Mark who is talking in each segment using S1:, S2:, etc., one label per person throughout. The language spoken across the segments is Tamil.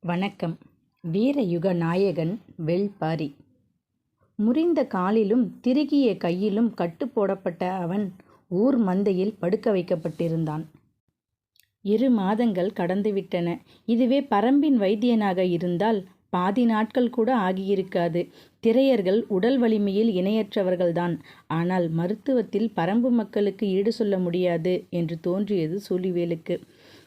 S1: வணக்கம். வீரயுக நாயகன் வேள்பாரி. முறிந்த காலிலும் திருகிய கையிலும் கட்டு போடப்பட்ட அவன் ஊர் மந்தையில் படுக்க வைக்கப்பட்டிருந்தான். 2 மாதங்கள் கடந்துவிட்டன. இதுவே பரம்பின் வைத்தியனாக இருந்தால் பாதி நாட்கள் கூட ஆகியிருக்காது. திரையர்கள் உடல் வலிமையில் இணையற்றவர்கள்தான். ஆனால் மருத்துவத்தில் பரம்பு மக்களுக்கு ஈடு சொல்ல முடியாது என்று தோன்றியது சூழிவேலுக்கு.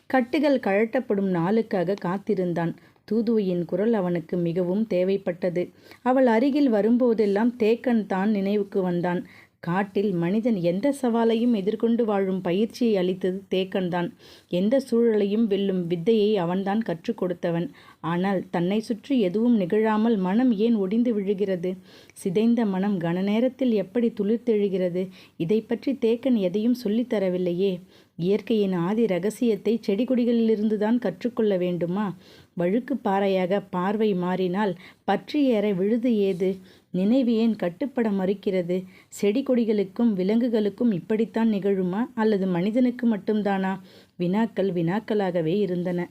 S1: கட்டுகள் கழட்டப்படும் நாளுக்காக காத்திருந்தான். தூதுவையின் குரல் அவனுக்கு மிகவும் தேவைப்பட்டது. அவள் அருகில் வரும்போதெல்லாம் தேக்கன் தான் நினைவுக்கு வந்தான். காட்டில் மனிதன் எந்த சவாலையும் எதிர்கொண்டு வாழும் பயிற்சியை அளித்தது தேக்கன்தான். எந்த சூழலையும் வெல்லும் வித்தையை அவன்தான் கற்றுக் கொடுத்தவன். ஆனால் தன்னை சுற்றி எதுவும் நிகழாமல் மனம் ஏன் ஒடிந்து விழுகிறது? சிதைந்த மனம் கன நேரத்தில் எப்படி துளிர்த்தெழுகிறது? இதை பற்றி தேக்கன் எதையும் சொல்லித்தரவில்லையே. இயற்கையின் ஆதி ரகசியத்தை செடி கொடிகளிலிருந்து தான் கற்றுக்கொள்ள வேண்டுமா? வழுக்கு பாறையாக பார்வை மாறினால் பற்றி ஏற விழுது ஏது? நினைவு ஏன் கட்டுப்பட மறுக்கிறது? செடி கொடிகளுக்கும் விலங்குகளுக்கும் இப்படித்தான் நிகழுமா, அல்லது மனிதனுக்கு மட்டும்தானா? வினாக்கள் வினாக்களாகவே இருந்தன.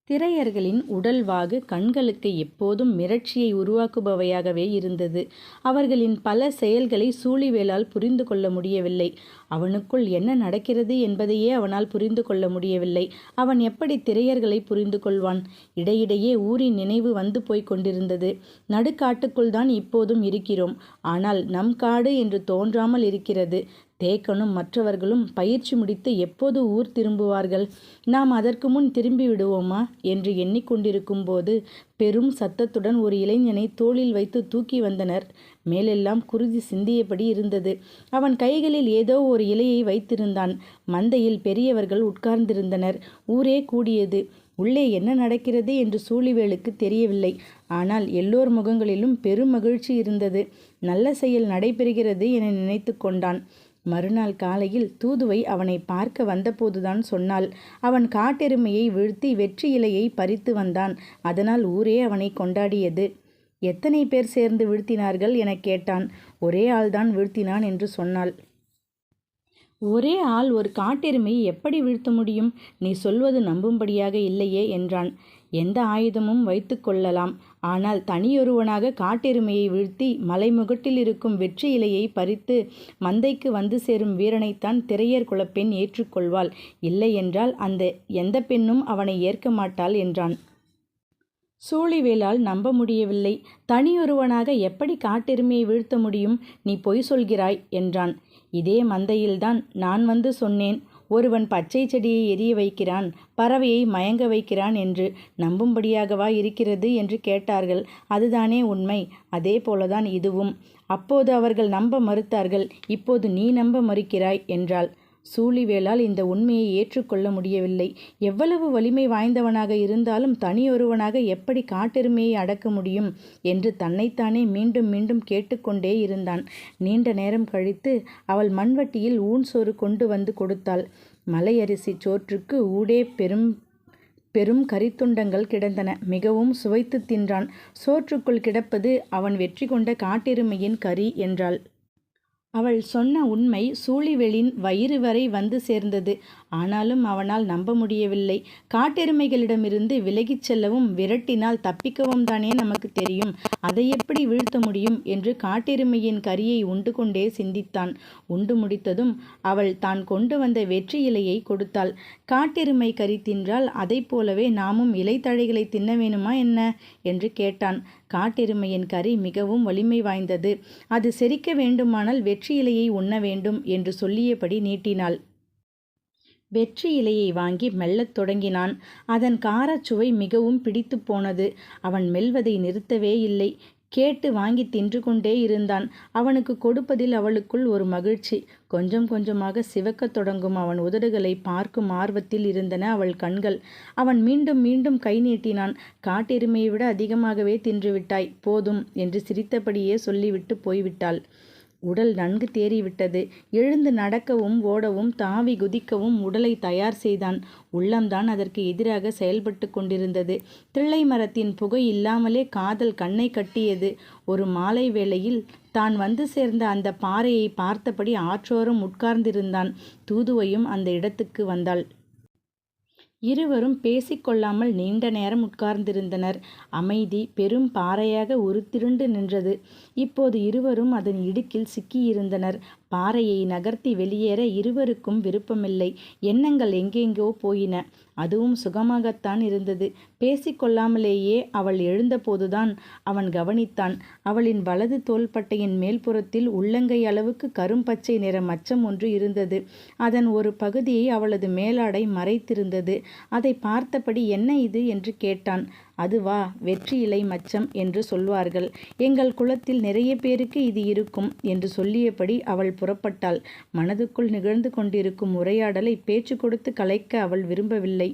S1: திரையர்களின் உடல்வாகு கண்களுக்கு எப்போதும் மிரட்சியை உருவாக்குபவையாகவே இருந்தது. அவர்களின் பல செயல்களை சூழிவேலால் புரிந்து கொள்ள முடியவில்லை. அவனுக்குள் என்ன நடக்கிறது என்பதையே அவனால் புரிந்து கொள்ள முடியவில்லை. அவன் எப்படி திரையர்களை புரிந்து கொள்வான்? இடையிடையே ஊரின் நினைவு வந்து போய்க் கொண்டிருந்தது. நடுக்காட்டுக்குள் தான் இப்போதும் இருக்கிறோம். ஆனால் நம் காடு என்று தோன்றாமல் இருக்கிறது. தேக்கனும் மற்றவர்களும் பயிற்சி முடித்து எப்போது ஊர் திரும்புவார்கள்? நாம் அதற்கு முன் திரும்பி விடுவோமா என்று எண்ணிக்கொண்டிருக்கும் போது பெரும் சத்தத்துடன் ஒரு இளைஞனை தோளில் வைத்து தூக்கி வந்தனர். மேலெல்லாம் குருதி சிந்தியபடி இருந்தது. அவன் கைகளில் ஏதோ ஒரு இலையை வைத்திருந்தான். மந்தையில் பெரியவர்கள் உட்கார்ந்திருந்தனர். ஊரே கூடியது. உள்ளே என்ன நடக்கிறது என்று சூழிவேலுக்கு தெரியவில்லை. ஆனால் எல்லோர் முகங்களிலும் பெரும் மகிழ்ச்சி இருந்தது. நல்ல செயல் நடைபெறுகிறது என நினைத்து கொண்டான். மறுநாள் காலையில் தூதுவை அவனை பார்க்க வந்தபோதுதான் சொன்னாள். அவன் காட்டெருமையை வீழ்த்தி வெற்றி இலையை பறித்து வந்தான். அதனால் ஊரே அவனை கொண்டாடியது. எத்தனை பேர் சேர்ந்து வீழ்த்தினார்கள் என கேட்டான். ஒரே ஆள்தான் வீழ்த்தினான் என்று சொன்னாள். ஒரே ஆள் ஒரு காட்டெருமையை எப்படி வீழ்த்த முடியும்? நீ சொல்வது நம்பும்படியாக இல்லையே என்றான். எந்த ஆயுதமும் வைத்து கொள்ளலாம். ஆனால் தனியொருவனாக காட்டெருமையை வீழ்த்தி மலைமுகட்டில் இருக்கும் வெற்றி இலையை பறித்து மந்தைக்கு வந்து சேரும் வீரனைத்தான் திரையர் குலப்பெண் ஏற்றுக்கொள்வாள். இல்லை என்றால் எந்த பெண்ணும் அவனை ஏற்க மாட்டாள் என்றான். சூழிவேலால் நம்ப முடியவில்லை. தனியொருவனாக எப்படி காட்டெருமையை வீழ்த்த முடியும்? நீ பொய் சொல்கிறாய் என்றான். இதே மந்தையில்தான் நான் வந்து சொன்னேன். ஒருவன் பச்சை செடியை எரிய வைக்கிறான், பறவையை மயங்க வைக்கிறான் என்று. நம்பும்படியாகவா இருக்கிறது என்று கேட்டார்கள். அதுதானே உண்மை. அதே போலதான் இதுவும். அப்போது அவர்கள் நம்ப மறுத்தார்கள். இப்போது நீ நம்ப மறுக்கிறாய் என்றாள். சூழிவேலால் இந்த உண்மையை ஏற்றுக்கொள்ள முடியவில்லை. எவ்வளவு வலிமை வாய்ந்தவனாக இருந்தாலும் தனியொருவனாக எப்படி காட்டெருமையை அடக்க முடியும் என்று தன்னைத்தானே மீண்டும் மீண்டும் கேட்டுக்கொண்டே இருந்தான். நீண்ட நேரம் கழித்து அவள் மண்வட்டியில் ஊன் சோறு கொண்டு வந்து கொடுத்தாள். மலையரிசி சோற்றுக்கு ஊடே பெரும் கரித்துண்டங்கள் கிடந்தன. மிகவும் சுவைத்து தின்றான். சோற்றுக்குள் கிடப்பது அவன் வெற்றி கொண்ட காட்டெருமையின் கறி என்றாள். அவள் சொன்ன உண்மை சூழிவேலின் வயிறு வரை வந்து சேர்ந்தது. ஆனாலும் அவனால் நம்ப முடியவில்லை. காட்டெருமைகளிடமிருந்து விலகிச் செல்லவும் விரட்டினால் தப்பிக்கவும் தானே நமக்கு தெரியும். அதை எப்படி வீழ்த்த முடியும் என்று காட்டெருமையின் கரியை உண்டு கொண்டே சிந்தித்தான். உண்டு முடித்ததும் அவள் தான் கொண்டு வந்த வெற்றி இலையை கொடுத்தாள். காட்டெருமை கறி தின்றால் அதை போலவே நாமும் இலைத்தழைகளை தின்ன வேணுமா என்ன என்று கேட்டான். காட்டெருமையின் கறி மிகவும் வலிமை வாய்ந்தது. அது செரிக்க வேண்டுமானால் வெற்றி இலையை உண்ண வேண்டும் என்று சொல்லியபடி நீட்டினாள். வெற்றி இலையை வாங்கி மெல்லத் தொடங்கினான். அதன் காரச்சுவை மிகவும் பிடித்து போனது. அவன் மெல்வதை நிறுத்தவே இல்லை. கேட்டு வாங்கி தின்று கொண்டே இருந்தான். அவனுக்கு கொடுப்பதில் அவளுக்குள் ஒரு மகிழ்ச்சி. கொஞ்சம் கொஞ்சமாக சிவக்கத் தொடங்கும் அவன் உதடுகளை பார்க்கும் ஆர்வத்தில் இருந்தன அவள் கண்கள். அவன் மீண்டும் மீண்டும் கை நீட்டினான். காட்டெருமையை விட அதிகமாகவே தின்றுவிட்டாய், போதும் என்று சிரித்தபடியே சொல்லிவிட்டு போய்விட்டாள். உடல் நன்கு தேறிவிட்டது. எழுந்து நடக்கவும் ஓடவும் தாவி குதிக்கவும் உடலை தயார் செய்தான். உள்ளம்தான் அதற்கு எதிராக செயல்பட்டு கொண்டிருந்தது. தில்லை மரத்தின் புகை இல்லாமலே காதல் கண்ணை கட்டியது. ஒரு மாலை வேளையில் தான் வந்து சேர்ந்த அந்த பாறையை பார்த்தபடி ஆற்றோரம் உட்கார்ந்திருந்தான். தூதுவையும் அந்த இடத்துக்கு வந்தாள். இருவரும் பேசிக்கொள்ளாமல் நீண்ட நேரம் உட்கார்ந்திருந்தனர். அமைதி பெரும் பாறையாக உருத்திருண்டு நின்றது. இப்போது இருவரும் அதன் இடுக்கில் சிக்கியிருந்தனர். பாறையை நகர்த்தி வெளியேற இருவருக்கும் விருப்பமில்லை. எண்ணங்கள் எங்கெங்கோ போயின. அதுவும் சுகமாகத்தான் இருந்தது. பேசிக்கொள்ளாமலேயே அவள் எழுந்தபோதுதான் அவன் கவனித்தான். அவளின் வலது தோள்பட்டையின் மேல்புறத்தில் உள்ளங்கை அளவுக்கு கரும்பச்சை நிற மச்சம் ஒன்று இருந்தது. அதன் ஒரு பகுதியை அவளது மேலாடை மறைத்திருந்தது. அதை பார்த்தபடி என்ன இது என்று கேட்டான். அதுவா, வெற்றி இலை மச்சம் என்று சொல்வார்கள். எங்கள் குலத்தில் நிறைய பேருக்கு இது இருக்கும் என்று சொல்லியபடி அவள் புறப்பட்டாள். மனதுக்குள் நிகழ்ந்து கொண்டிருக்கும் உரையாடலை பேச்சு கொடுத்து கலைக்க அவள் விரும்பவில்லை.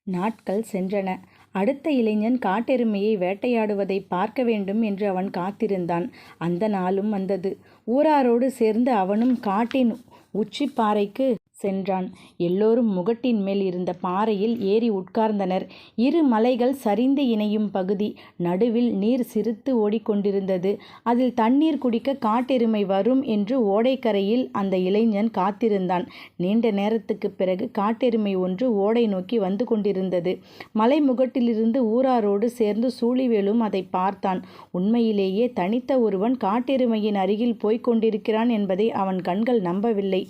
S1: நாட்கள் சென்றன. அடுத்த இளைஞன் காட்டெருமையை வேட்டையாடுவதை பார்க்க வேண்டும் என்று அவன் காத்திருந்தான். அந்த நாளும் வந்தது. ஊராரோடு சேர்ந்து அவனும் காட்டின் உச்சிப்பாறைக்கு சென்றான். எல்லோரும் முகட்டின் மேல் இருந்த பாறையில் ஏறி உட்கார்ந்தனர். இரு மலைகள் சரிந்து இணையும் பகுதி. நடுவில் நீர் சிரித்து ஓடிக்கொண்டிருந்தது. அதில் தண்ணீர் குடிக்க காட்டெருமை வரும் என்று ஓடைக்கரையில் அந்த இளைஞன் காத்திருந்தான். நீண்ட நேரத்துக்கு பிறகு காட்டெருமை ஒன்று ஓடை நோக்கி வந்து கொண்டிருந்தது. மலை முகட்டிலிருந்து ஊராரோடு சேர்ந்து சூழிவேலும் அதை பார்த்தான். உண்மையிலேயே தனித்த ஒருவன் காட்டெருமையின் அருகில் போய்க் கொண்டிருக்கிறான் என்பதை அவன் கண்கள் நம்பவில்லை.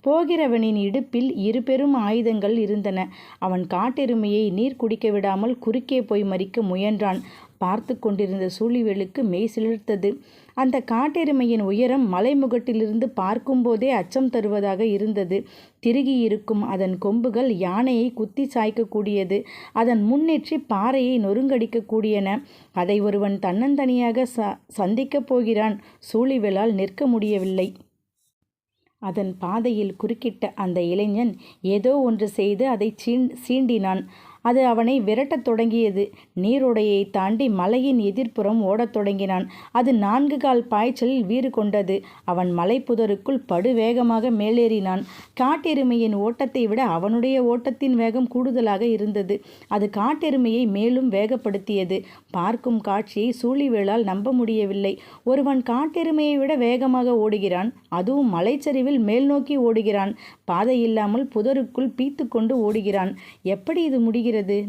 S1: போகிறவனின் இடுப்பில் இரு பெரும் ஆயுதங்கள் இருந்தன. அவன் காட்டெருமையை நீர் குடிக்க விடாமல் குறுக்கே போய் மறிக்க முயன்றான். பார்த்து கொண்டிருந்த சூழிவேலுக்கு மெய் சிலிர்த்தது. அந்த காட்டெருமையின் உயரம் மலைமுகட்டிலிருந்து பார்க்கும்போதே அச்சம் தருவதாக இருந்தது. திருகியிருக்கும் அதன் கொம்புகள் யானையை குத்தி சாய்க்கக்கூடியது. அதன் முன்னேற்றி பாறையை நொறுங்கடிக்கக்கூடியன. அதை ஒருவன் தன்னந்தனியாக சந்திக்கப் போகிறான். சூழிவேலால் நிற்க முடியவில்லை. அதன் பாதையில் குறுக்கிட்ட அந்த இளைஞன் ஏதோ ஒன்று செய்து அதை சீண்டினான். அது அவனை விரட்டத் தொடங்கியது. நீரோடையை தாண்டி மலையின் எதிர்ப்புறம் ஓடத் தொடங்கினான். அது 4 கால் பாய்ச்சலில் வீறு கொண்டது. அவன் மலைப்புதருக்குள் படுவேகமாக மேலேறினான். காட்டெருமையின் ஓட்டத்தை விட அவனுடைய ஓட்டத்தின் வேகம் கூடுதலாக இருந்தது. அது காட்டெருமையை மேலும் வேகப்படுத்தியது. பார்க்கும் காட்சியை சூழிவேலால் நம்ப முடியவில்லை. ஒருவன் காட்டெருமையை விட வேகமாக ஓடுகிறான். அதுவும் மலைச்சரிவில் மேல் நோக்கி ஓடுகிறான். பாதை இல்லாமல் புதருக்குள் பீத்து கொண்டு ஓடுகிறான். எப்படி இது முடிகிறது?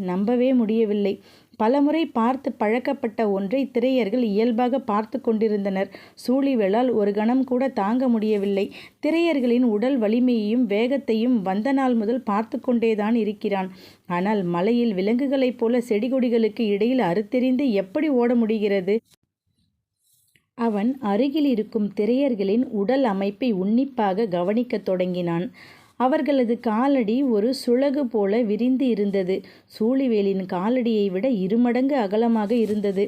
S1: நம்பவே முடியவில்லை. பலமுறை பார்த்து பழக்கப்பட்ட ஒன்றை திரையர்கள் இயல்பாக பார்த்து கொண்டிருந்தனர். சூழிவேலால் ஒரு கணம் கூட தாங்க முடியவில்லை. திரையர்களின் உடல் வலிமையையும் வேகத்தையும் வந்த நாள் முதல் பார்த்து கொண்டேதான் இருக்கிறான். ஆனால் மலையில் விலங்குகளைப் போல செடிகொடிகளுக்கு இடையில் அறுத்தெறிந்து எப்படி ஓட முடிகிறது? அவன் அருகில் இருக்கும் திரையர்களின் உடல் அமைப்பை உன்னிப்பாக கவனிக்கத் தொடங்கினான். அவர்களது காலடி ஒரு சுளகு போல விரிந்து இருந்தது. சூழிவேலின் காலடியை விட 2 மடங்கு அகலமாக இருந்தது.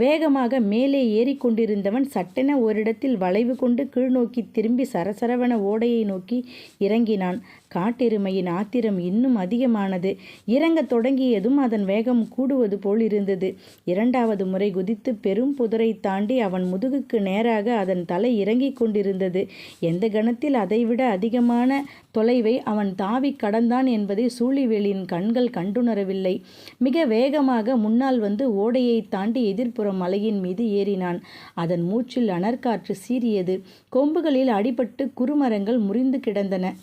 S1: வேகமாக மேலே ஏறிக்கொண்டிருந்தவன் சட்டென ஓரிடத்தில் வளைவு கொண்டு கீழ்நோக்கி திரும்பி சரசரவென ஓடையை நோக்கி இறங்கினான். காட்டெருமையின் ஆத்திரம் இன்னும் அதிகமானது. இறங்கத் தொடங்கியதும் அதன் வேகம் கூடுவது போல் இருந்தது. 2வது முறை குதித்து பெரும் புதரை தாண்டி அவன் முதுகுக்கு நேராக அதன் தலை இறங்கிக் கொண்டிருந்தது. எந்த கணத்தில் அதைவிட அதிகமான தொலைவை அவன் தாவி கடந்தான் என்பதை சூழிவேலின் கண்கள் கண்டுணரவில்லை. மிக வேகமாக முன்னால் வந்து ஓடையை தாண்டி எதிர்ப்புற மலையின் மீது ஏறினான். அதன் மூச்சில் அனற்காற்று சீறியது. கொம்புகளில் அடிபட்டு குறுமரங்கள் முறிந்து கிடந்தன.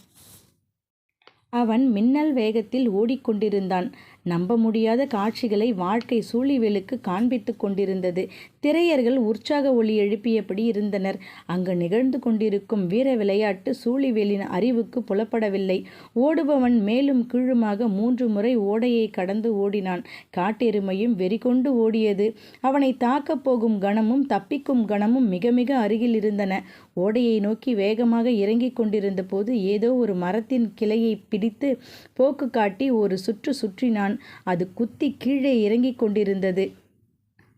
S1: அவன் மின்னல் வேகத்தில் ஓடிக்கொண்டிருந்தான். நம்ப முடியாத காட்சிகளை வாழ்க்கை சூழிவேலுக்கு காண்பித்து கொண்டிருந்தது. திரையர்கள் உற்சாக ஒலி எழுப்பியபடி இருந்தனர். அங்கு நிகழ்ந்து கொண்டிருக்கும் வீர விளையாட்டு சூழிவேலின் அறிவுக்கு புலப்படவில்லை. ஓடுபவன் மேலும் கீழுமாக 3 முறை ஓடையை கடந்து ஓடினான். காட்டெருமையும் வெறிகொண்டு ஓடியது. அவனை தாக்கப் போகும் கணமும் தப்பிக்கும் கணமும் மிக மிக அருகில் இருந்தன. ஓடையை நோக்கி வேகமாக இறங்கிக் கொண்டிருந்த போது ஏதோ ஒரு மரத்தின் கிளையை பிடித்து போக்கு காட்டி ஒரு சுற்று சுற்றினான். அது குத்தி கீழே இறங்கிக் கொண்டிருந்தது.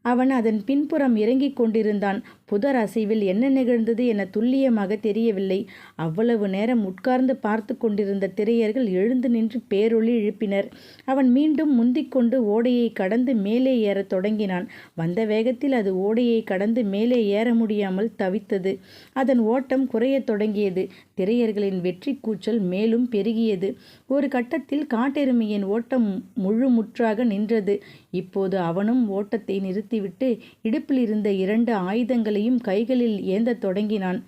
S1: அவன் அதன் பின்புறம் இறங்கிக் கொண்டிருந்தான். புதர் அசைவில் என்ன நிகழ்ந்தது என துல்லியமாக தெரியவில்லை. அவ்வளவு நேரம் உட்கார்ந்து பார்த்து கொண்டிருந்த திரையர்கள் எழுந்து நின்று பேரொலி எழுப்பினர். அவன் மீண்டும் முந்திக்கொண்டு ஓடையை கடந்து மேலே ஏறத் தொடங்கினான். வந்த வேகத்தில் அது ஓடையை கடந்து மேலே ஏற முடியாமல் தவித்தது. அதன் ஓட்டம் குறையத் தொடங்கியது. திரையர்களின் வெற்றி கூச்சல் மேலும் பெருகியது. ஒரு கட்டத்தில் காட்டெருமையின் ஓட்டம் முழுமுற்றாக நின்றது. இப்போது அவனும் ஓட்டத்தை நிறுத்திவிட்டு இடுப்பில் இருந்த 2 ஆயுதங்களையும் கைகளில் ஏந்தத் தொடங்கினான்.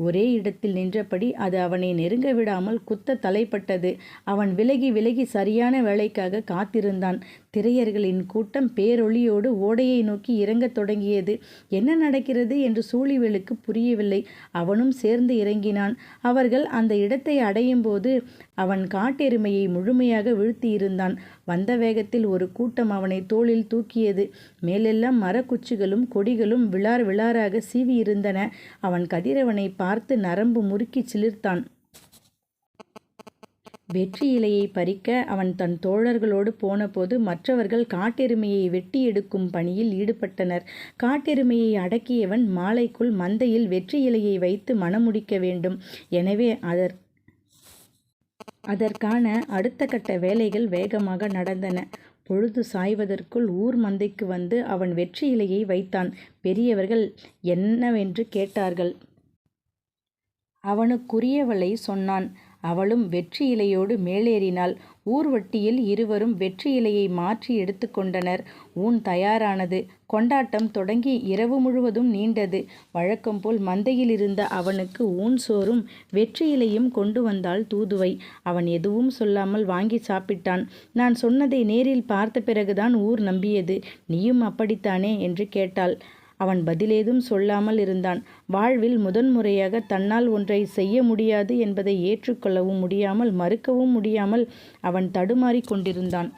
S1: ஒரே இடத்தில் நின்றபடி அது அவனை நெருங்க விடாமல் குத்த தலைப்பட்டது. அவன் விலகி விலகி சரியான வேளைக்காக காத்திருந்தான். திரையர்களின் கூட்டம் பேரொளியோடு ஓடையை நோக்கி இறங்கத் தொடங்கியது. என்ன நடக்கிறது என்று சூழிவேலுக்கு புரியவில்லை. அவனும் சேர்ந்து இறங்கினான். அவர்கள் அந்த இடத்தை அடையும் போது அவன் காட்டெருமையை முழுமையாக வீழ்த்தியிருந்தான். வந்த வேகத்தில் ஒரு கூட்டம் அவனை தோளில் தூக்கியது. மேலெல்லாம் மரக்குச்சிகளும் கொடிகளும் விளார் விளாராக சீவியிருந்தன. அவன் கதிரவனை பார்த்து நரம்பு முறுக்கி சிலிர்த்தான். வெற்றி இலையை பறிக்க அவன் தன் தோழர்களோடு போனபோது மற்றவர்கள் காட்டெருமையை வெட்டி எடுக்கும் பணியில் ஈடுபட்டனர். காட்டெருமையை அடக்கியவன் மாலைக்குள் மந்தையில் வெற்றி இலையை வைத்து மணமுடிக்க வேண்டும். எனவே அதற்கான அடுத்த கட்ட வேலைகள் வேகமாக நடந்தன. பொழுது சாய்வதற்குள் ஊர் மந்தைக்கு வந்து அவன் வெற்றி இலையை வைத்தான். பெரியவர்கள் என்னவென்று கேட்டார்கள். அவனுக்குரியவளை சொன்னான். அவளும் வெற்றி இலையோடு மேலேறினாள். ஊர்வட்டியில் இருவரும் வெற்றி இலையை மாற்றி எடுத்து கொண்டனர். ஊன் தயாரானது. கொண்டாட்டம் தொடங்கி இரவு முழுவதும் நீண்டது. வழக்கம்போல் மந்தையில் இருந்த அவனுக்கு ஊன் சோறும் வெற்றி இலையும் கொண்டு வந்தாள் தூதுவை. அவன் எதுவும் சொல்லாமல் வாங்கி சாப்பிட்டான். நான் சொன்னதை நேரில் பார்த்த பிறகுதான் ஊர் நம்பியது. நீயும் அப்படித்தானே என்று கேட்டாள். அவன் பதிலேதும் சொல்லாமல் இருந்தான். வாழ்வில் முதன்முறையாக தன்னால் ஒன்றை செய்ய முடியாது என்பதை ஏற்றுக்கொள்ளவும் முடியாமல் மறுக்கவும் முடியாமல் அவன் தடுமாறி கொண்டிருந்தான்.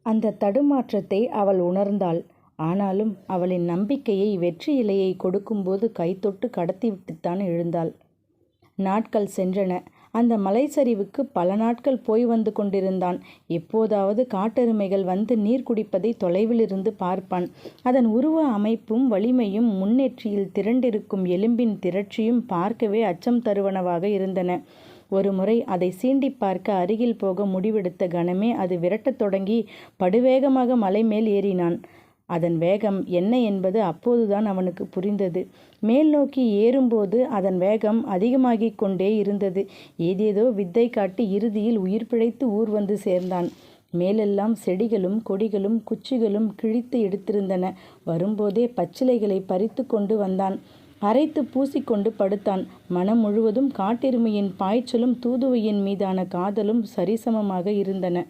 S1: அந்த தடுமாற்றத்தை அவள் உணர்ந்தாள். ஆனாலும் அவளின் நம்பிக்கையை வெற்றி இலையை கொடுக்கும்போது கைத்தொட்டு கடத்திவிட்டுத்தான் எழுந்தாள். நாட்கள் சென்றன. அந்த மலைச்சரிவுக்கு பல நாட்கள் போய் வந்து கொண்டிருந்தான். எப்போதாவது காட்டெருமைகள் வந்து நீர் குடிப்பதை தொலைவிலிருந்து பார்ப்பான். அதன் உருவ அமைப்பும் வலிமையும் முன்னேற்றியில் திரண்டிருக்கும் எலும்பின் திரட்சியும் பார்க்கவே அச்சம் தருவனவாக இருந்தன. ஒரு முறை அதை சீண்டி பார்க்க அருகில் போக முடிவெடுத்த கணமே அது விரட்டத் தொடங்கி படுவேகமாக மலை மேல் ஏறினான். அதன் வேகம் என்ன என்பது அப்போதுதான் அவனுக்கு புரிந்தது. மேல் நோக்கி ஏறும்போது அதன் வேகம் அதிகமாகிக் கொண்டே இருந்தது. ஏதேதோ வித்தை காட்டி இறுதியில் உயிர் பிழைத்து ஊர் வந்து சேர்ந்தான். மேலெல்லாம் செடிகளும் கொடிகளும் குச்சிகளும் கிழித்து எடுத்திருந்தன. வரும்போதே பச்சிலைகளை பறித்து கொண்டு வந்தான். அரைத்து பூசிக்கொண்டு படுத்தான். மனம் முழுவதும் காட்டெருமையின் பாய்ச்சலும் தூதுவையின் மீதான காதலும் சரிசமமாக இருந்தன.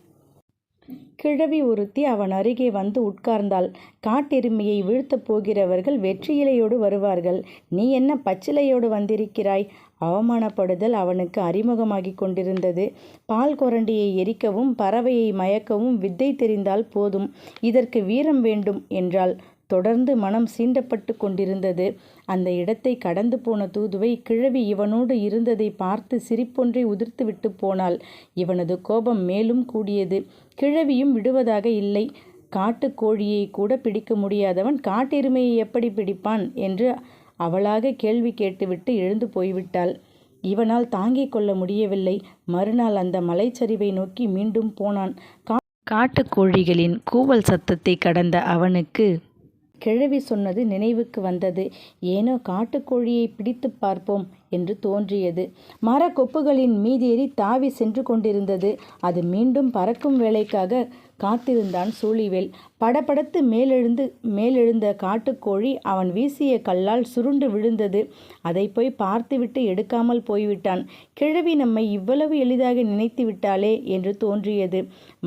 S1: கிழவி ஒருத்தி அவன் அருகே வந்து உட்கார்ந்தாள். காட்டெருமையை வீழ்த்தப் போகிறவர்கள் வெற்றியிலையோடு வருவார்கள். நீ என்ன பச்சிலையோடு வந்திருக்கிறாய்? அவமானப்படுதல் அவனுக்கு அறிமுகமாகி கொண்டிருந்தது. பால் கொரண்டியை எரிக்கவும் பறவையை மயக்கவும் வித்தை தெரிந்தால் போதும், இதற்கு வீரம் வேண்டும் என்றாள். தொடர்ந்து மனம் சீண்டப்பட்டு கொண்டிருந்தது. அந்த இடத்தை கடந்து போன தூதுவை கிழவி இவனோடு இருந்ததை பார்த்து சிரிப்பொன்றை உதிர்த்துவிட்டு போனாள். இவனது கோபம் மேலும் கூடியது. கிழவியும் விடுவதாக இல்லை. காட்டுக்கோழியை கூட பிடிக்க முடியாதவன் காட்டெருமையை எப்படி பிடிப்பான் என்று அவளாக கேள்வி கேட்டுவிட்டு எழுந்து போய்விட்டாள். இவனால் தாங்கிக் கொள்ள முடியவில்லை. மறுநாள் அந்த மலைச்சரிவை நோக்கி மீண்டும் போனான். காட்டுக்கோழிகளின் கூவல் சத்தத்தை கடந்த அவனுக்கு கிழவி சொன்னது நினைவுக்கு வந்தது. ஏனோ காட்டுக்கோழியை பிடித்து பார்ப்போம் என்று தோன்றியது. மரக்கொப்புகளின் மீதேறி தாவி சென்று கொண்டிருந்தது. அது மீண்டும் பறக்கும் வேலைக்காக காத்திருந்தான் சூழிவேல். படபடத்து மேலெழுந்த காட்டுக்கோழி அவன் வீசிய கல்லால் சுருண்டு விழுந்தது. அதை போய் பார்த்துவிட்டு எடுக்காமல் போய்விட்டான். கிழவி நம்மை இவ்வளவு எளிதாக நினைத்து விட்டாளே என்று தோன்றியது.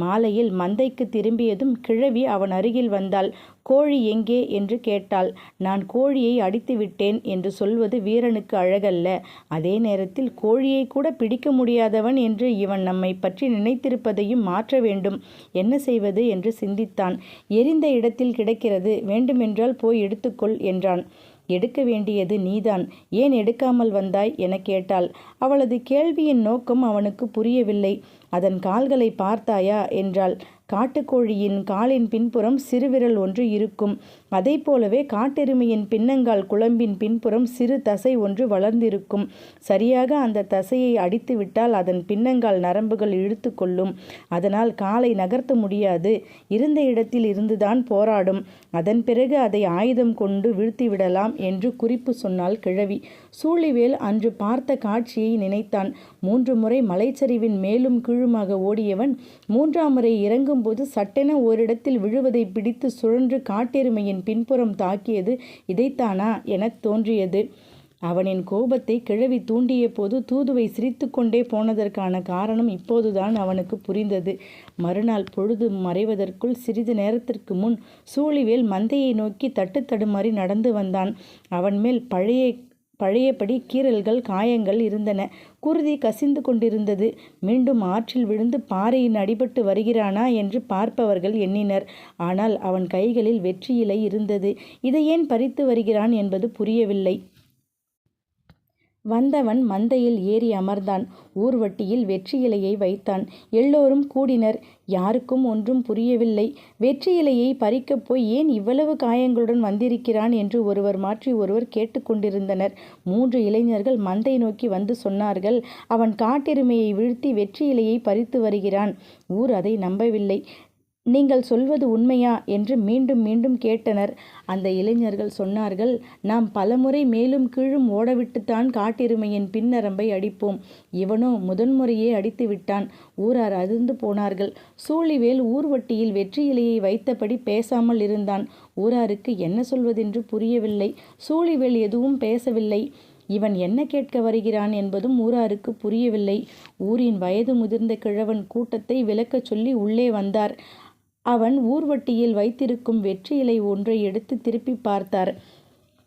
S1: மாலையில் மந்தைக்கு திரும்பியதும் கிழவி அவன் அருகில் வந்தாள். கோழி எங்கே என்று கேட்டாள். நான் கோழியை அடித்து விட்டேன் என்று சொல்வது வீரனுக்கு அழகல்ல. அதே நேரத்தில் கோழியை கூட பிடிக்க முடியாதவன் என்று இவன் நம்மை பற்றி நினைத்திருப்பதையும் மாற்ற வேண்டும். என்ன செய்வது என்று சிந்தித்தான். எரிந்த இடத்தில் கிடக்கிறது, வேண்டுமென்றால் போய் எடுத்துக்கொள் என்றான். எடுக்க வேண்டியது நீதான், ஏன் எடுக்காமல் வந்தாய் என கேட்டாள். அவளது கேள்வியின் நோக்கம் அவனுக்கு புரியவில்லை. அதன் கால்களை பார்த்தாயா என்றாள். காட்டுக்கோழியின் காலின் பின்புறம் சிறுவிரல் ஒன்று இருக்கும். அதை போலவே காட்டெருமையின் பின்னங்கால் குழம்பின் பின்புறம் சிறு தசை ஒன்று வளர்ந்திருக்கும். சரியாக அந்த தசையை அடித்து விட்டால் அதன் பின்னங்கால் நரம்புகள் இழுத்து கொள்ளும். அதனால் காலை நகர்த்த முடியாது. இருந்த இடத்தில் இருந்துதான் போராடும். அதன் பிறகு அதை ஆயுதம் கொண்டு வீழ்த்திவிடலாம் என்று குறிப்பு சொன்னாள் கிழவி. சூழிவேல் அன்று பார்த்த காட்சியை நினைத்தான். 3 முறை மலைச்சரிவின் மேலும் கீழுமாக ஓடியவன் 3ஆம் முறை இறங்கும்போது சட்டென ஓரிடத்தில் விழுவதை பிடித்து சுழன்று காட்டெருமையின் பின்புறம் தாக்கியது இதைத்தானா என தோன்றியது. அவனின் கோபத்தை கிழவி தூண்டிய போது தூதுவை சிரித்து கொண்டே போனதற்கான காரணம் இப்போதுதான் அவனுக்கு புரிந்தது. மறுநாள் பொழுது மறைவதற்குள் சிறிது நேரத்திற்கு முன் சூழிவேல் மந்தையை நோக்கி தட்டு தடுமாறி நடந்து வந்தான். அவன் மேல் பழையபடி கீறல்கள், காயங்கள் இருந்தன. குருதி கசிந்து கொண்டிருந்தது. மீண்டும் ஆற்றில் விழுந்து பாறையின் அடிபட்டு வருகிறானா என்று பார்ப்பவர்கள் எண்ணினர். ஆனால் அவன் கைகளில் வெற்றி இலை இருந்தது. இதை ஏன் பறித்து வருகிறான் என்பது புரியவில்லை. வந்தவன் மந்தையில் ஏறி அமர்ந்தான். ஊர்வட்டியில் வெற்றி இலையை வைத்தான். எல்லோரும் கூடினர். யாருக்கும் ஒன்றும் புரியவில்லை. வெற்றி இலையை பறிக்கப் போய் ஏன் இவ்வளவு காயங்களுடன் வந்திருக்கிறான் என்று ஒருவர் மாற்றி ஒருவர் கேட்டுக்கொண்டிருந்தனர். 3 இளைஞர்கள் மந்தை நோக்கி வந்து சொன்னார்கள், அவன் காட்டெருமையை வீழ்த்தி வெற்றி இலையை பறித்து வருகிறான். ஊர் அதை நம்பவில்லை. நீங்கள் சொல்வது உண்மையா என்று மீண்டும் மீண்டும் கேட்டனர். அந்த இளைஞர்கள் சொன்னார்கள், நாம் பலமுறை மேலும் கீழும் ஓடவிட்டுத்தான் காட்டெருமையின் பின்னரம்பை அடிப்போம். இவனோ முதன்முறையே அடித்து விட்டான். ஊரார் அதிர்ந்து போனார்கள். சூழிவேல் ஊர்வட்டியில் வெற்றி இலையை வைத்தபடி பேசாமல் இருந்தான். ஊராருக்கு என்ன சொல்வதென்று புரியவில்லை. சூழிவேல் எதுவும் பேசவில்லை. இவன் என்ன கேட்க வருகிறான் என்பதும் ஊராருக்கு புரியவில்லை. ஊரின் வயது முதிர்ந்த கிழவன் கூட்டத்தை விலக்கச் சொல்லி உள்ளே வந்தார். அவன் ஊர்வட்டியில் வைத்திருக்கும் வெற்றி இலை ஒன்றை எடுத்து திருப்பி பார்த்தார்.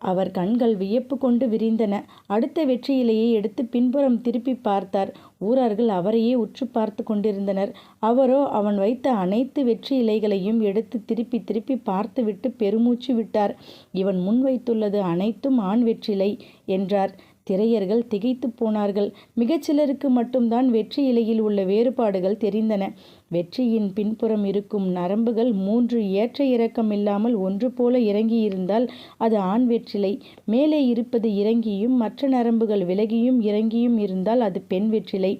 S1: அவர் கண்கள் வியப்பு கொண்டு விரிந்தன. அடுத்த வெற்றி இலையை எடுத்து பின்புறம் திருப்பி பார்த்தார். ஊரார்கள் அவரையே உற்று பார்த்து கொண்டிருந்தனர். அவரோ அவன் வைத்த அனைத்து வெற்றி இலைகளையும் எடுத்து திருப்பி திருப்பி பார்த்துவிட்டு பெருமூச்சு விட்டார். இவன் முன் வைத்துள்ளது அனைத்தும் ஆண் வெற்றிலை என்றார். திரையர்கள் திகைத்து போனார்கள். மிகச்சிலருக்கு மட்டும்தான் வெற்றி இலையில் உள்ள வேறுபாடுகள் தெரிந்தன. வெற்றியின் பின்புறம் இருக்கும் நரம்புகள் 3 ஏற்ற இறக்கம் இல்லாமல் ஒன்று போல இறங்கியிருந்தால் அது ஆண் வெற்றிலை. மேலே இருப்பது இறங்கியும் மற்ற நரம்புகள் விலகியும் இறங்கியும் இருந்தால் அது பெண் வெற்றிலை.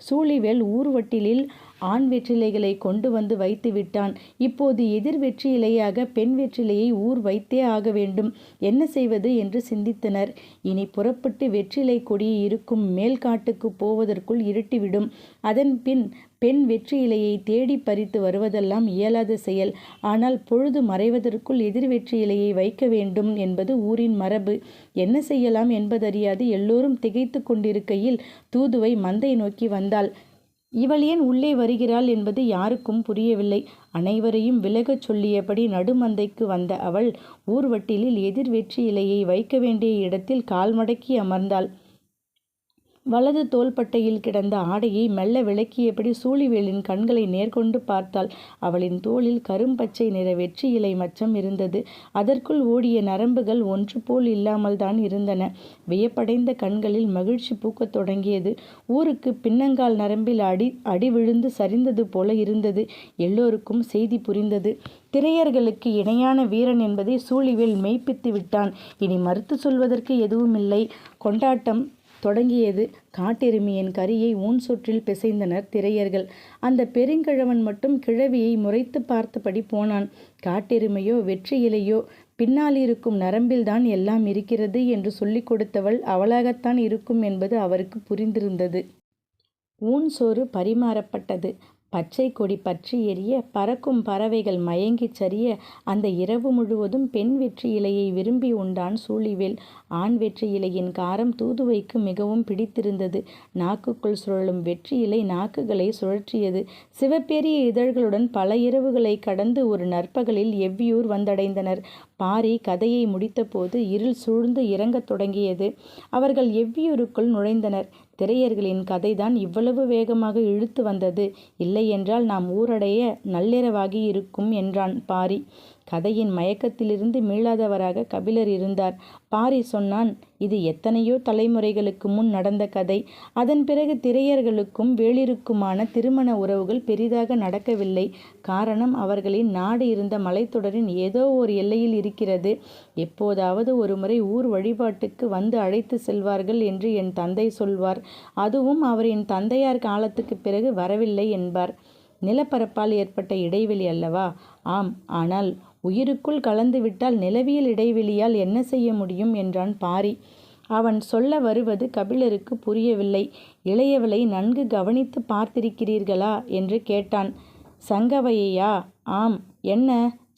S1: சூழிவேல் ஊர்வட்டிலில் ஆண் வெற்றிலைகளை கொண்டு வந்து வைத்து விட்டான். இப்போது எதிர் வெற்றி இலையாக பெண் வெற்றிலையை ஊர் வைத்தே ஆக வேண்டும். என்ன செய்வது என்று சிந்தித்தனர். இனி புறப்பட்டு வெற்றிலை கொடி இருக்கும் மேல்காட்டுக்கு போவதற்குள் இருட்டிவிடும். அதன் பின் பெண் வெற்றி இலையை தேடி பறித்து வருவதெல்லாம் இயலாத செயல். ஆனால் பொழுது மறைவதற்குள் எதிர் வெற்றி இலையை வைக்க வேண்டும் என்பது ஊரின் மரபு. என்ன செய்யலாம் என்பதறியாது எல்லோரும் திகைத்து கொண்டிருக்கையில் தூதுவை மந்தை நோக்கி வந்தாள். இவள் ஏன் உள்ளே வருகிறாள் என்பது யாருக்கும் புரியவில்லை. அனைவரையும் விலகச் சொல்லியபடி நடுமந்தைக்கு வந்த அவள் ஊர்வட்டிலில் எதிர் வெற்றி இலையை வைக்க வேண்டிய இடத்தில் கால் மடக்கி அமர்ந்தாள். வலது தோள்பட்டையில் கிடந்த ஆடையை மெல்ல விலக்கியபடி சூழிவேலின் கண்களை நேர்கொண்டு பார்த்தாள். அவளின் தோளில் கரும்பச்சை நிற வெற்றி இலை மச்சம் இருந்தது. அதற்குள் ஓடிய நரம்புகள் ஒன்று போல் இல்லாமல் தான் இருந்தன. வியப்படைந்த கண்களில் மகிழ்ச்சி பூக்கத் தொடங்கியது. ஊருக்கு பின்னங்கால் நரம்பில் அடி விழுந்து சரிந்தது போல இருந்தது. எல்லோருக்கும் செய்தி புரிந்தது. திரையர்களுக்கு இணையான வீரன் என்பதை சூழிவேல் மெய்ப்பித்து விட்டான். இனி மறுத்து சொல்வதற்கு எதுவுமில்லை. கொண்டாட்டம் தொடங்கியது. காட்டெருமையின் கரியை ஊன் சொற்றில் பிசைந்தனர் திரையர்கள். அந்த பெருங்கிழவன் மட்டும் கிழவியை முறைத்து பார்த்தபடி போனான். காட்டெருமையோ வெற்றி இலையோ பின்னால் இருக்கும் நரம்பில்தான் எல்லாம் இருக்கிறது என்று சொல்லிக் கொடுத்தவள் அவளாகத்தான் இருக்கும் என்பது அவருக்கு புரிந்திருந்தது. ஊன் சோறு பரிமாறப்பட்டது. பச்சை கொடி பற்றி எரிய, பறக்கும் பறவைகள் மயங்கிச் சரிய, அந்த இரவு முழுவதும் பெண் வெற்றி இலையை விரும்பி உண்டான் சூழிவேல். ஆண் வெற்றி இலையின் காரம் தூதுவைக்கு மிகவும் பிடித்திருந்தது. நாக்குக்குள் சுழலும் வெற்றி இலை நாக்குகளை சுழற்றியது. சிவப்பேரிய இதழ்களுடன் பல இரவுகளை கடந்து ஒரு நற்பகலில் எவ்வியூர் வந்தடைந்தனர். பாரி கதையை முடித்தபோது இருள் சூழ்ந்து இறங்கத் தொடங்கியது. அவர்கள் எவ்வியூருக்குள் நுழைந்தனர். திரையர்களின் கதைதான் இவ்வளவு வேகமாக இழுத்து வந்தது. இல்லையென்றால் நாம் ஊரடைய நள்ளிரவாகி இருக்கும் என்றான் பாரி. கதையின் மயக்கத்திலிருந்து மீளாதவராக கபிலர் இருந்தார். பாரி சொன்னான், இது எத்தனையோ தலைமுறைகளுக்கு முன் நடந்த கதை. அதன் பிறகு திரையர்களுக்கும் வேளிருக்குமான திருமண உறவுகள் பெரிதாக நடக்கவில்லை. காரணம், அவர்களின் நாடு இருந்த மலைத்தொடரின் ஏதோ ஒரு எல்லையில் இருக்கிறது. எப்போதாவது ஒரு முறை ஊர் வழிபாட்டுக்கு வந்து அழைத்து செல்வார்கள் என்று என் தந்தை சொல்வார். அதுவும் அவரின் தந்தையார் காலத்துக்கு பிறகு வரவில்லை என்பார். நிலப்பரப்பால் ஏற்பட்ட இடைவெளி அல்லவா? ஆம். ஆனால் உயிருக்குள் கலந்துவிட்டால் நிலவியல் இடைவெளியால் என்ன செய்ய முடியும் என்றான் பாரி. அவன் சொல்ல வருவது கபிலருக்கு புரியவில்லை. இளையவளை நன்கு கவனித்து பார்த்திருக்கிறீர்களா என்று கேட்டான். சங்கவையா? ஆம். என்ன?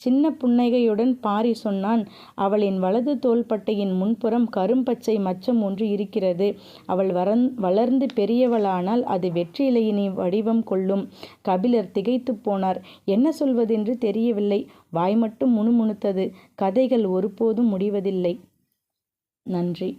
S1: சின்ன புன்னகையுடன் பாரி சொன்னான். அவளின் வலது தோள்பட்டையின் முன்புறம் கரும்பச்சை மச்சம் ஒன்று இருக்கிறது. அவள் வளர்ந்து பெரியவளானால் அது வெற்றிலையினி வடிவம் கொள்ளும். கபிலர் திகைத்து போனார். என்ன சொல்வதென்று தெரியவில்லை. வாய் மட்டும் முணுமுணுத்தது. கதைகள் ஒருபோதும் முடிவதில்லை. நன்றி.